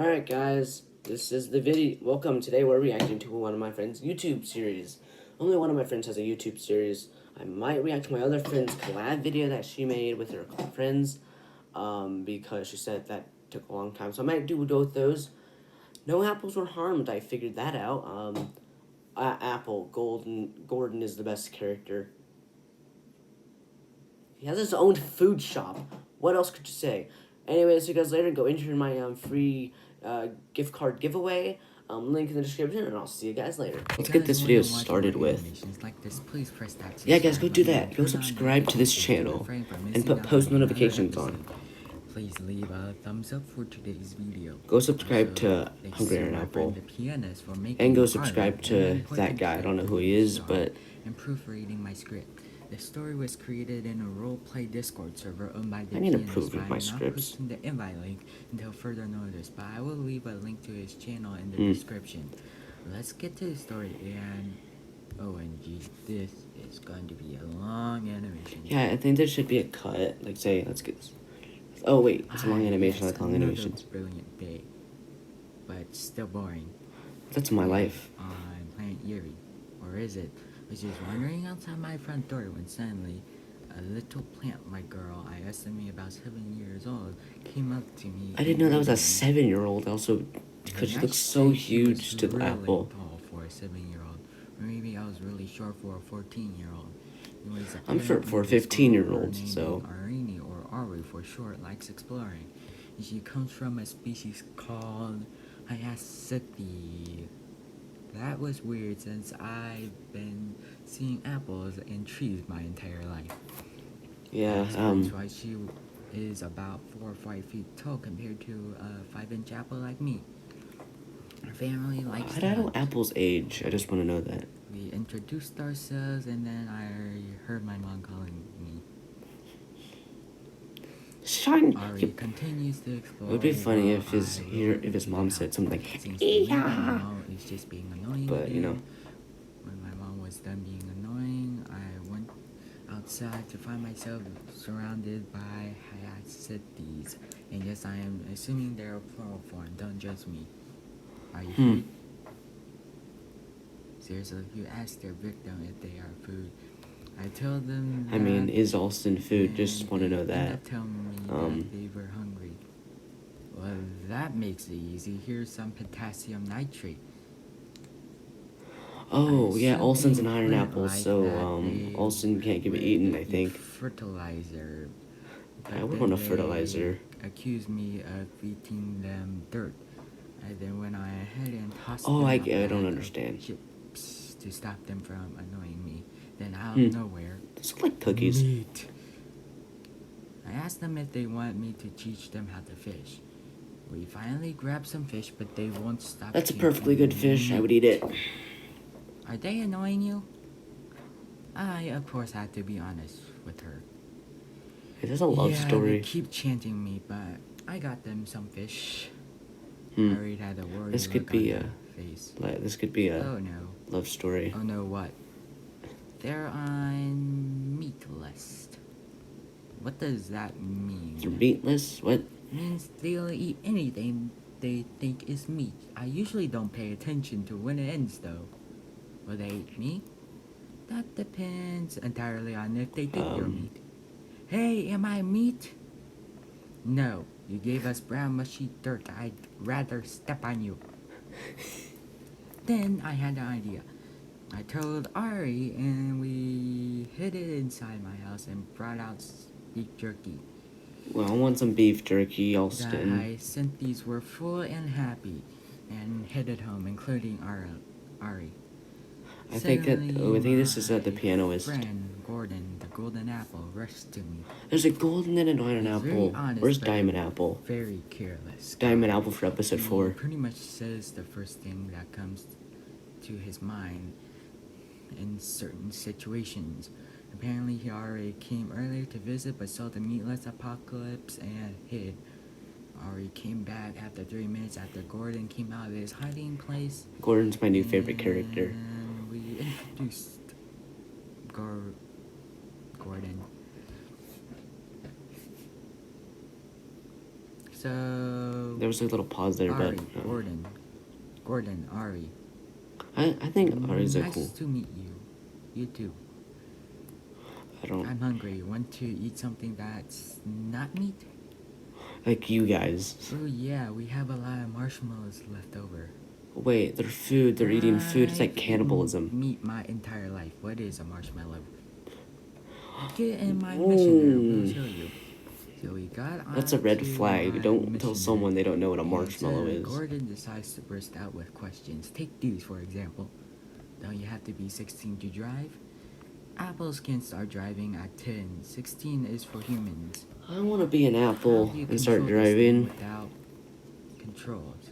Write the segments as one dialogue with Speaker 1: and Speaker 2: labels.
Speaker 1: Alright guys, this is the video. Welcome. Today we're reacting to one of my friend's YouTube series. Only one of my friends has a YouTube series. I might react to my other friend's collab video that she made with her friends, because she said that took a long time. So I might do both those. No apples were harmed, I figured that out. Gordon is the best character. He has his own food shop. What else could you say? Anyway, see you guys later. Go enter my free gift card giveaway. Link in the description, and I'll see you guys later. Let's get this video started with.
Speaker 2: Like this, please press that
Speaker 1: Yeah, guys, go do that. Go subscribe to this channel and put post notifications on.
Speaker 2: Please leave a thumbs up for today's video.
Speaker 1: Go subscribe to Hungry Iron Apple. And go subscribe to that guy. I don't know who he is, but...
Speaker 2: And proofreading my script. The story was created in a roleplay Discord server owned by the
Speaker 1: I need to
Speaker 2: pianist,
Speaker 1: proofread my scripts.
Speaker 2: I'm not posting the invite link until further notice, but I will leave a link to his channel in the description. Let's get to the story, and OMG, this is going to be a long animation.
Speaker 1: Yeah, I think there should be a cut. Like, say, let's get this. Oh, wait, it's a long animation, like long animations.
Speaker 2: Brilliant day, but still boring.
Speaker 1: That's my life.
Speaker 2: On Planet Erie, or is it? I was just wandering outside my front door when suddenly a little plant-like girl, I estimate about 7 years old, came up to me.
Speaker 1: I didn't know that was a 7-year-old. Also, because she looks so huge to the
Speaker 2: really
Speaker 1: apple.
Speaker 2: Tall for a 7-year-old, or maybe I was really short for a 14-year-old.
Speaker 1: I'm short for a 15-year-old, so.
Speaker 2: Arini, or Ari for short, likes exploring. And she comes from a species called acsending. That was weird since I've been seeing apples in trees my entire life.
Speaker 1: Yeah,
Speaker 2: That's why she is about 4 or 5 feet tall compared to a 5-inch apple like me. Her family likes
Speaker 1: I don't know apples age. I just want to know that.
Speaker 2: We introduced ourselves, and then I heard my mom calling me.
Speaker 1: Shine.
Speaker 2: Ari continues to explore.
Speaker 1: It would be funny if his mom said something like, "Yeah."
Speaker 2: It's just being annoying.
Speaker 1: But you know.
Speaker 2: When my mom was done being annoying, I went outside to find myself surrounded by acsendings. And yes, I am assuming they're a plural form. Don't judge me. Are you food? Seriously, you ask their victim if they are food. I told them that,
Speaker 1: I mean, is Alston food? Just want to know that.
Speaker 2: Telling me that they were hungry. Well, that makes it easy. Here's some potassium nitrate.
Speaker 1: Oh, yeah, Alston's an iron apple, so, Alston can't get eaten, I think.
Speaker 2: Fertilizer.
Speaker 1: I would want a fertilizer.
Speaker 2: Accused me of feeding them dirt. And then when I ahead and tossed
Speaker 1: Oh,
Speaker 2: them
Speaker 1: I
Speaker 2: a
Speaker 1: don't
Speaker 2: bag
Speaker 1: understand.
Speaker 2: of chips to stop them from annoying me. Then out of nowhere,
Speaker 1: Those look like cookies.
Speaker 2: meat. I asked them if they want me to teach them how to fish. We finally grabbed some fish, but they won't stop.
Speaker 1: That's a perfectly good fish. I would eat it.
Speaker 2: Are they annoying you? I, of course, had to be honest with her.
Speaker 1: It is a love story.
Speaker 2: They keep chanting me, but I got them some fish. I already had a worried
Speaker 1: This could
Speaker 2: look
Speaker 1: be
Speaker 2: on
Speaker 1: a
Speaker 2: their face.
Speaker 1: this could be a
Speaker 2: Oh no.
Speaker 1: love story.
Speaker 2: Oh no, what? They're on meat list. What does that mean?
Speaker 1: You're meatless? What?
Speaker 2: Means they'll eat anything they think is meat. I usually don't pay attention to when it ends though. Will they eat me? That depends entirely on if they think you're meat. Hey, am I meat? No, you gave us brown mushy dirt. I'd rather step on you. Then I had an idea. I told Ari and we hid it inside my house and brought out beef jerky.
Speaker 1: Well, I want some beef jerky,
Speaker 2: The
Speaker 1: Alston.
Speaker 2: acsendings were full and happy and headed home, including Ari.
Speaker 1: I think this is the pianoist.
Speaker 2: Friend Gordon, the golden apple, rushed to me.
Speaker 1: There's a golden and an iron
Speaker 2: He's very
Speaker 1: apple.
Speaker 2: honest,
Speaker 1: Where's
Speaker 2: but
Speaker 1: Diamond Apple?
Speaker 2: Very careless.
Speaker 1: Diamond Apple for episode
Speaker 2: He
Speaker 1: 4.
Speaker 2: pretty much says the first thing that comes to his mind in certain situations. Apparently he already came earlier to visit but saw the meatless apocalypse and hid. Ari came back after 3 minutes after Gordon came out of his hiding place.
Speaker 1: Gordon's my new favorite character.
Speaker 2: And we introduced Gordon. So
Speaker 1: There was a little pause there,
Speaker 2: Ari,
Speaker 1: but
Speaker 2: Gordon, Ari.
Speaker 1: I think Ari's a
Speaker 2: Nice
Speaker 1: cool.
Speaker 2: to meet you. You too. I'm hungry. Want to eat something that's not meat?
Speaker 1: Like you guys.
Speaker 2: Oh yeah, we have a lot of marshmallows left over.
Speaker 1: Wait, they're food. They're eating food. It's like
Speaker 2: I've eaten
Speaker 1: cannibalism.
Speaker 2: meat my entire life. What is a marshmallow? Get in my missioner. We'll show you. So we got on.
Speaker 1: That's a red
Speaker 2: to
Speaker 1: flag.
Speaker 2: my
Speaker 1: Don't tell
Speaker 2: missioner,
Speaker 1: someone they don't know what a
Speaker 2: and
Speaker 1: marshmallow
Speaker 2: so
Speaker 1: is.
Speaker 2: Gordon decides to burst out with questions. Take these, for example. Don't you have to be 16 to drive? Apples can start driving at 10. 16 is for humans.
Speaker 1: I want to be an
Speaker 2: How
Speaker 1: apple
Speaker 2: do you
Speaker 1: and start
Speaker 2: control this thing
Speaker 1: driving.
Speaker 2: without controls?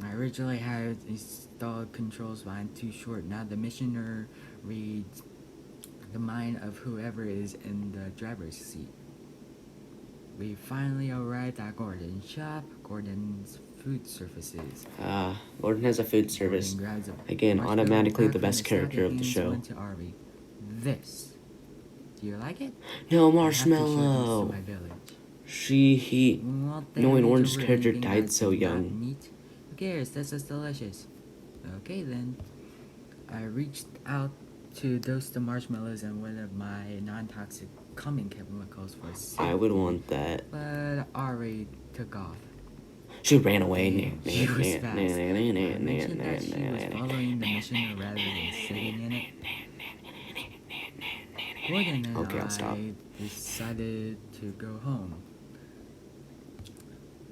Speaker 2: I originally had installed controls, but I'm too short. Now the missioner reads the mind of whoever is in the driver's seat. We finally arrived at Gordon's shop. Gordon's food services.
Speaker 1: Gordon has a food service.
Speaker 2: Gordon grabs a
Speaker 1: Again,
Speaker 2: marshmallow
Speaker 1: automatically
Speaker 2: back
Speaker 1: the
Speaker 2: from
Speaker 1: best
Speaker 2: stack
Speaker 1: character
Speaker 2: and
Speaker 1: of the
Speaker 2: hands
Speaker 1: show.
Speaker 2: one to Ari. This. Do you like it?
Speaker 1: No
Speaker 2: I have to show
Speaker 1: marshmallow.
Speaker 2: these to my village.
Speaker 1: He.
Speaker 2: Well,
Speaker 1: Knowing
Speaker 2: then,
Speaker 1: Orange's
Speaker 2: over
Speaker 1: character
Speaker 2: anything
Speaker 1: died
Speaker 2: that's
Speaker 1: so
Speaker 2: not
Speaker 1: young.
Speaker 2: Meat. Who cares? This is delicious. Okay then. I reached out to dose the marshmallows and one of my non-toxic calming chemicals for safety.
Speaker 1: I would want that.
Speaker 2: But Ari took off.
Speaker 1: She ran away.
Speaker 2: She was fast. I mentioned that she was following the mission rather than sitting in it. Gordon and
Speaker 1: Okay, I'll stop.
Speaker 2: I decided to go home.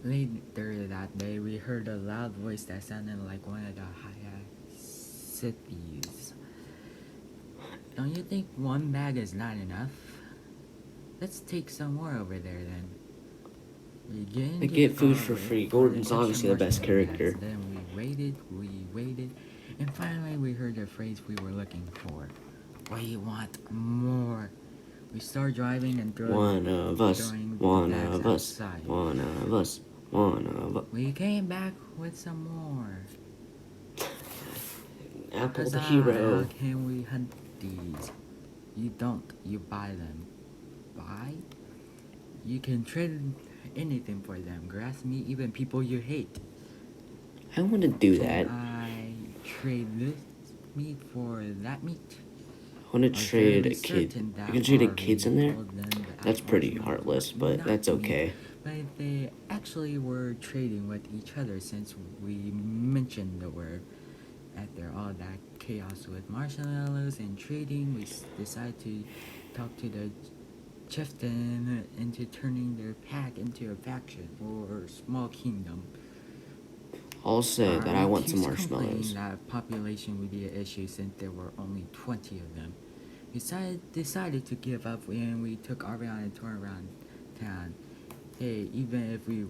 Speaker 2: Later that day, we heard a loud voice that sounded like one of the cities. Don't you think one bag is not enough? Let's take some more over there then.
Speaker 1: They get food for free. Gordon's obviously the best character.
Speaker 2: Then we waited, and finally we heard the phrase we were looking for. We want more. We start driving and throwing.
Speaker 1: One of us.
Speaker 2: We came back with some more.
Speaker 1: Apple the hero.
Speaker 2: How can we hunt these? You don't. You buy them. Buy? You can trade anything for them. Grass meat, even people you hate.
Speaker 1: I want to do that.
Speaker 2: I trade this meat for that meat.
Speaker 1: I want to trade a kid. You can trade a kids in there? That's pretty heartless, but that's okay.
Speaker 2: But they actually were trading with each other since we mentioned the word. After all that chaos with marshmallows and trading, we decided to talk to the chieftain into turning their pack into a faction or small kingdom.
Speaker 1: I'll say that I want some marshmallows.
Speaker 2: That population would be an issue since there were only 20 of them. We decided to give up and we took Ari on a tour around town. Hey, even if we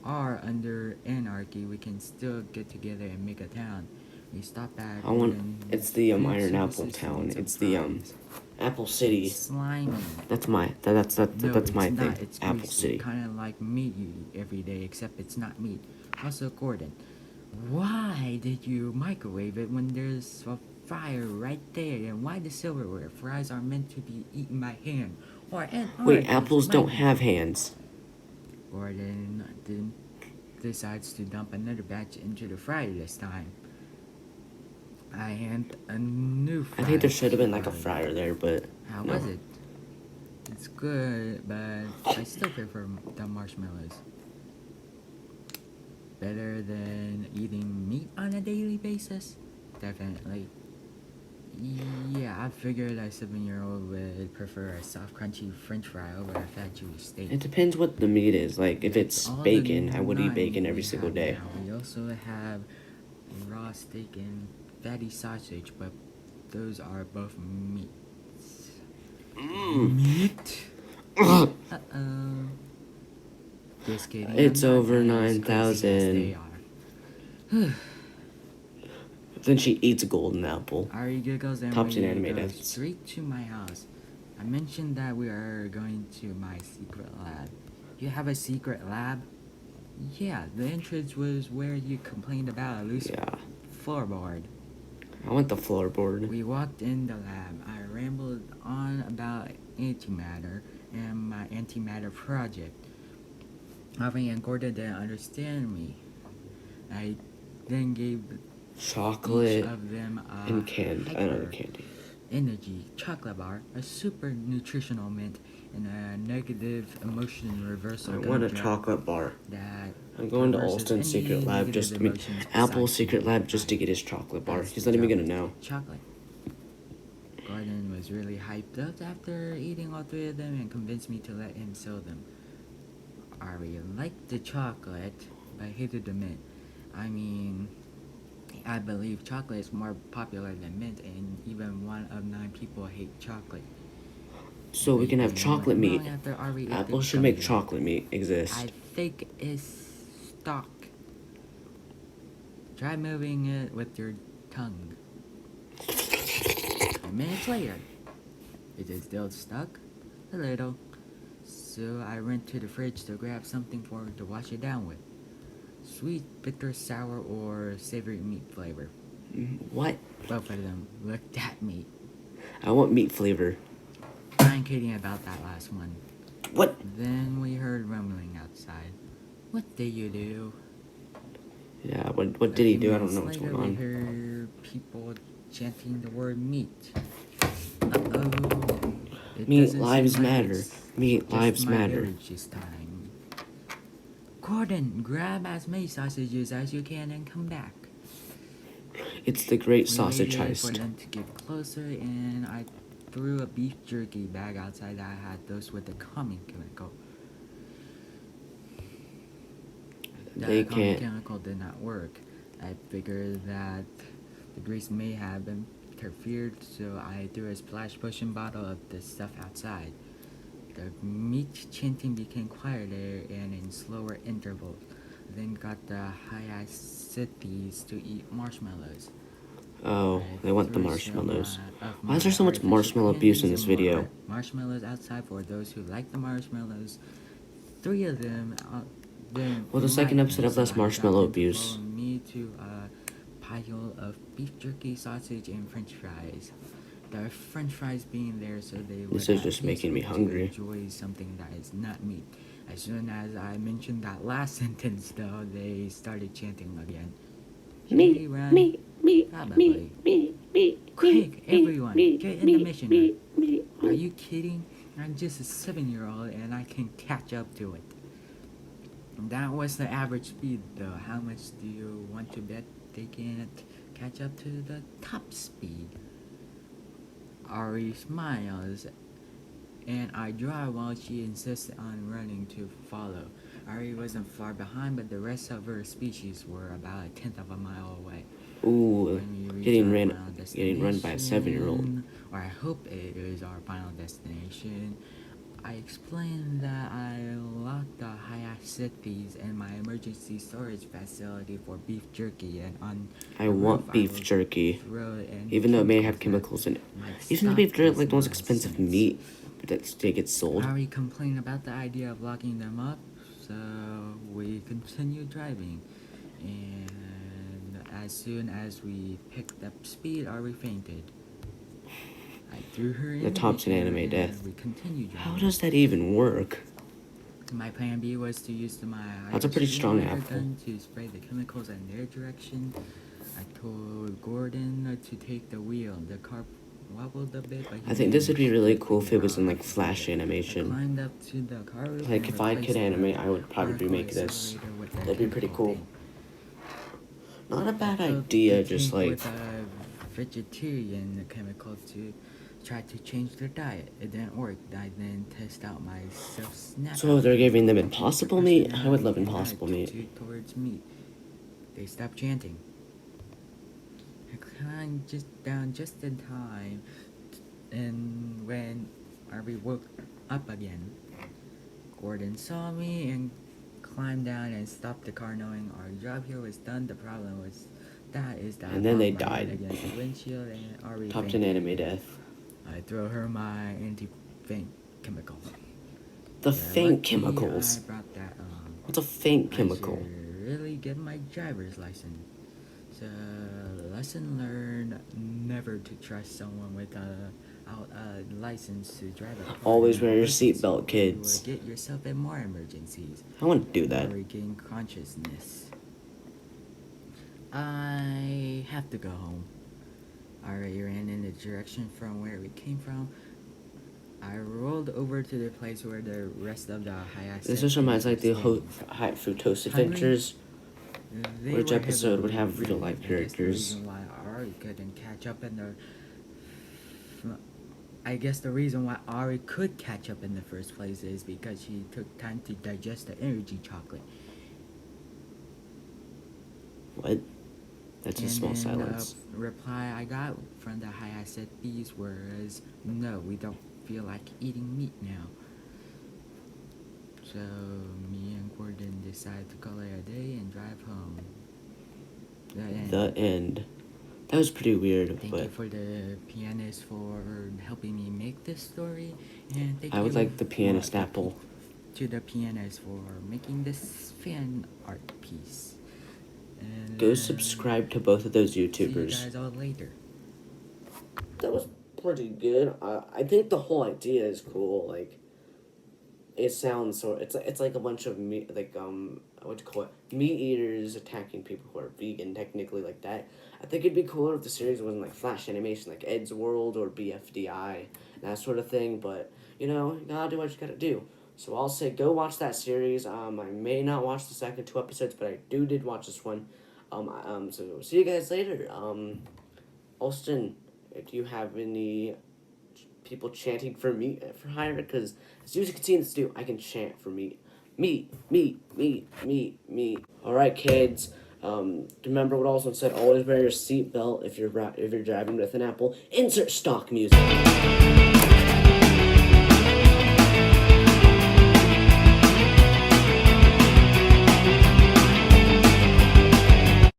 Speaker 2: are under anarchy, we can still get together and make a town. We stopped at.
Speaker 1: It's the Iron Apple Town. It's the Apple City.
Speaker 2: Slimy.
Speaker 1: That's my thing.
Speaker 2: It's
Speaker 1: Apple
Speaker 2: greasy,
Speaker 1: City.
Speaker 2: kind of like meat you eat every day, except it's not meat. Also, Gordon, why did you microwave it when there's a fire right there? And why the silverware? Fries are meant to be eaten by hand.
Speaker 1: Wait, apples don't have hands.
Speaker 2: Gordon then decides to dump another batch into the fryer this time. I hand a new fryer.
Speaker 1: I think there should have been like a fryer there, but
Speaker 2: how
Speaker 1: no.
Speaker 2: was it? It's good, but I still prefer the marshmallows. Better than eating meat on a daily basis? Definitely. Yeah, I figured a 7-year-old would prefer a soft, crunchy French fry over a fat, Jewish steak.
Speaker 1: It depends what the meat is. Like, if it's bacon, I would eat bacon every single day.
Speaker 2: Now. We also have raw steak and fatty sausage, but those are both meats. Meat? Uh-oh. Just kidding.
Speaker 1: It's over 9,000. Then she eats a golden apple.
Speaker 2: Ari giggles and
Speaker 1: Tops in
Speaker 2: we
Speaker 1: anime
Speaker 2: go
Speaker 1: deaths.
Speaker 2: straight to my house. I mentioned that we are going to my secret lab. You have a secret lab? Yeah, the entrance was where you complained about a loose floorboard.
Speaker 1: I want the floorboard.
Speaker 2: We walked in the lab. I rambled on about antimatter and my antimatter project. Harvey and Gordon didn't understand me. I then gave
Speaker 1: Chocolate
Speaker 2: each of them a
Speaker 1: and candy. I know
Speaker 2: hyper
Speaker 1: candy.
Speaker 2: energy chocolate bar, a super nutritional mint, and a negative emotion reversal
Speaker 1: I want a
Speaker 2: gumdrop
Speaker 1: chocolate bar.
Speaker 2: that
Speaker 1: I'm going to
Speaker 2: reverses
Speaker 1: Alston's
Speaker 2: any
Speaker 1: secret lab
Speaker 2: negative emotions
Speaker 1: Apple's
Speaker 2: besides
Speaker 1: secret
Speaker 2: sugar.
Speaker 1: lab just to get his chocolate bar.
Speaker 2: That's
Speaker 1: He's
Speaker 2: the
Speaker 1: not even
Speaker 2: job
Speaker 1: gonna
Speaker 2: of
Speaker 1: know.
Speaker 2: Chocolate. Gordon was really hyped up after eating all three of them and convinced me to let him sell them. Ari liked the chocolate, but hated the mint. I mean, I believe chocolate is more popular than mint, and even 1 of 9 people hate chocolate.
Speaker 1: So we can have
Speaker 2: Everything
Speaker 1: chocolate
Speaker 2: went
Speaker 1: meat.
Speaker 2: wrong after Ari ate the
Speaker 1: Apple should make
Speaker 2: gumdrop.
Speaker 1: chocolate meat exist.
Speaker 2: I think it's stuck. Try moving it with your tongue. 10 minutes later, is it still stuck? A little. So I went to the fridge to grab something to wash it down with. Sweet, bitter, sour, or savory meat flavor.
Speaker 1: What?
Speaker 2: Both of them looked at me.
Speaker 1: I want meat flavor.
Speaker 2: I ain't kidding about that last one.
Speaker 1: What?
Speaker 2: Then we heard rumbling outside. What did you do?
Speaker 1: Yeah, what did he do? I don't know what's going
Speaker 2: We
Speaker 1: on.
Speaker 2: heard people chanting the word meat. Uh-oh.
Speaker 1: Meat lives matter. Meat lives matter.
Speaker 2: This time. Gordon, grab as many sausages as you can and come back.
Speaker 1: It's the great
Speaker 2: We
Speaker 1: sausage
Speaker 2: waited for
Speaker 1: heist.
Speaker 2: them to get closer, and I threw a beef jerky bag outside that had those with the calming chemical.
Speaker 1: They
Speaker 2: The calming
Speaker 1: can't.
Speaker 2: chemical did not work. I figured that the grease may have interfered, so I threw a splash potion bottle of the stuff outside. The meat chanting became quieter and in slower intervals. Then got the hyacinths to eat marshmallows.
Speaker 1: Oh, they want the
Speaker 2: Threw
Speaker 1: marshmallows.
Speaker 2: some,
Speaker 1: Why is there so much
Speaker 2: artificial
Speaker 1: marshmallow abuse in
Speaker 2: candies
Speaker 1: this
Speaker 2: and more
Speaker 1: video?
Speaker 2: marshmallows outside for those who like the marshmallows. 3 of them.
Speaker 1: Well, the second episode of less marshmallow abuse.
Speaker 2: Me to a pile of beef jerky, sausage, and French fries. The French fries being there so they would
Speaker 1: This is
Speaker 2: at
Speaker 1: just
Speaker 2: least
Speaker 1: making me
Speaker 2: get to
Speaker 1: hungry.
Speaker 2: enjoy something that is not meat. As soon as I mentioned that last sentence, though, they started chanting again.
Speaker 1: Meat,
Speaker 2: Run?
Speaker 1: meat, meat,
Speaker 2: Probably.
Speaker 1: meat, meat,
Speaker 2: Quick, everyone, get in the mission.
Speaker 1: meat.
Speaker 2: Are you kidding? I'm just a 7-year-old and I can catch up to it. That was the average speed, though. How much do you want to bet they can't catch up to the top speed? Ari smiles, and I drive while she insists on running to follow. Ari wasn't far behind, but the rest of her species were about 1/10 of a mile away.
Speaker 1: Ooh,
Speaker 2: When we reach
Speaker 1: getting
Speaker 2: our
Speaker 1: run
Speaker 2: final
Speaker 1: by a 7-year-old.
Speaker 2: destination, or I hope it is our final destination, I explained that I locked the hyacinths in my emergency storage facility for beef jerky, and on
Speaker 1: I
Speaker 2: the
Speaker 1: want
Speaker 2: roof,
Speaker 1: beef jerky,
Speaker 2: throw it in
Speaker 1: even though it may have
Speaker 2: chemicals
Speaker 1: chemicals in it.
Speaker 2: that might
Speaker 1: Isn't the
Speaker 2: stop
Speaker 1: beef jerky
Speaker 2: this
Speaker 1: like the most expensive
Speaker 2: nonsense.
Speaker 1: meat that gets sold?
Speaker 2: Ari complained about the idea of locking them up, so we continued driving. And as soon as we picked up speed, Ari fainted. I threw her in
Speaker 1: The Thompson
Speaker 2: wheelchair,
Speaker 1: anime
Speaker 2: and
Speaker 1: death.
Speaker 2: we continued driving.
Speaker 1: How does that even work?
Speaker 2: My plan B was to use my
Speaker 1: That's a pretty strong
Speaker 2: hyper
Speaker 1: apple.
Speaker 2: gun to spray the chemicals in their direction. I told Gordon to take the wheel. The car wobbled a bit, but he
Speaker 1: I think this would be really
Speaker 2: didn't
Speaker 1: cool if it was in
Speaker 2: figure out
Speaker 1: like
Speaker 2: how to
Speaker 1: Flash
Speaker 2: do it. I
Speaker 1: animation.
Speaker 2: climbed up to the car roof
Speaker 1: Like
Speaker 2: and
Speaker 1: if I
Speaker 2: replaced
Speaker 1: could
Speaker 2: the
Speaker 1: animate, I would probably
Speaker 2: particle
Speaker 1: make this.
Speaker 2: accelerator with the
Speaker 1: That'd be pretty
Speaker 2: chemical
Speaker 1: cool.
Speaker 2: thing.
Speaker 1: Not a bad
Speaker 2: I filled
Speaker 1: idea,
Speaker 2: the
Speaker 1: just
Speaker 2: tank
Speaker 1: like
Speaker 2: with a vegetarian chemical to try to change their diet. It didn't work. I then test out my self-snap.
Speaker 1: So they're giving them impossible meat? I would love impossible meat.
Speaker 2: Towards meat. They stopped chanting. I climbed down just in time, and when Arby woke up again, Gordon saw me and climbed down and stopped the car, knowing our job here was done. The problem was that I
Speaker 1: And then they
Speaker 2: bumped my head
Speaker 1: died.
Speaker 2: against the windshield and Ari
Speaker 1: Thompson
Speaker 2: fainted.
Speaker 1: anime death.
Speaker 2: I throw her my anti-faint chemical.
Speaker 1: The
Speaker 2: You're
Speaker 1: faint
Speaker 2: lucky
Speaker 1: chemicals.
Speaker 2: I brought that on.
Speaker 1: What's a faint
Speaker 2: I
Speaker 1: chemical?
Speaker 2: should really get my driver's license. So, lesson learned: never to trust someone with a out a license to drive a car.
Speaker 1: Always
Speaker 2: in an
Speaker 1: wear your
Speaker 2: emergency,
Speaker 1: seatbelt, kids.
Speaker 2: You will get yourself in more emergencies.
Speaker 1: I want to do that.
Speaker 2: Or regain consciousness. I have to go home. I already ran in the direction from where we came from. I rolled over to the place where the rest of the Hayase.
Speaker 1: This just reminds like the High Fructose Adventures. Which episode would have real life characters?
Speaker 2: I guess the reason why Ari could catch up in the first place is because she took time to digest the energy chocolate.
Speaker 1: What? That's a small silence.
Speaker 2: The reply I got from the Hayasetis was, no, we don't feel like eating meat now. So me and Gordon decided to call it a day and drive home.
Speaker 1: The end. That was pretty weird.
Speaker 2: Thank you for the pianist for helping me make this story, and thank
Speaker 1: I would like the pianist apple.
Speaker 2: To the pianist for making this fan art piece. And,
Speaker 1: go subscribe to both of those YouTubers.
Speaker 2: See you guys all later.
Speaker 1: That was pretty good. I think the whole idea is cool. Like, it sounds so. It's like a bunch of meat, like what do you call it? Meat eaters attacking people who are vegan, technically, like that. I think it'd be cooler if the series wasn't like Flash animation, like Ed's World or BFDI, that sort of thing. But you know, you gotta do what you gotta do. So I'll say go watch that series. I may not watch the second 2 episodes, but I did watch this one. So see you guys later. Austin, do you have any people chanting for meat for hire? Because as you can see in this video, I can chant for meat. Meat, meat, meat, meat, meat. All right, kids. Remember what Austin said. Always wear your seatbelt if you're driving with an apple. Insert stock music.